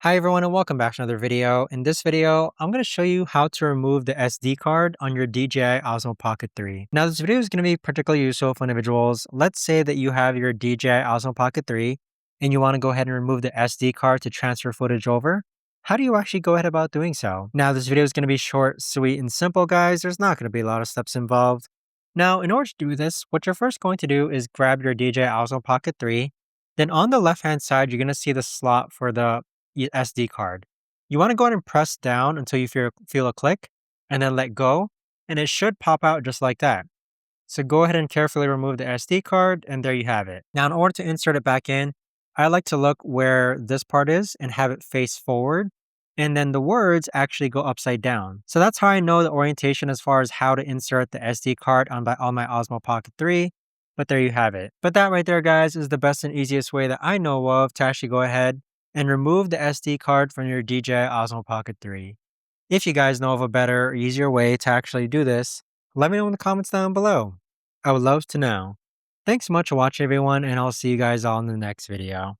Hi everyone and welcome back to another video. In this video, I'm going to show you how to remove the SD card on your DJI Osmo Pocket 3. Now this video is going to be particularly useful for individuals. Let's say that you have your DJI Osmo Pocket 3 and you want to go ahead and remove the SD card to transfer footage over. How do you actually go ahead about doing so? Now this video is going to be short, sweet, and simple, guys. There's not going to be a lot of steps involved. Now in order to do this, what you're first going to do is grab your DJI Osmo Pocket 3. Then on the left hand side, you're going to see the slot for the SD card. You want to go ahead and press down until you feel a click and then let go, and it should pop out just like that. So go ahead and carefully remove the SD card, and there you have it. Now, in order to insert it back in, I like to look where this part is and have it face forward, and then the words actually go upside down. So that's how I know the orientation as far as how to insert the SD card on my Osmo Pocket 3. But there you have it. But that right there, guys, is the best and easiest way that I know of to actually go ahead and remove the SD card from your DJI Osmo Pocket 3. If you guys know of a better or easier way to actually do this, let me know in the comments down below. I would love to know. Thanks so much for watching everyone, and I'll see you guys all in the next video.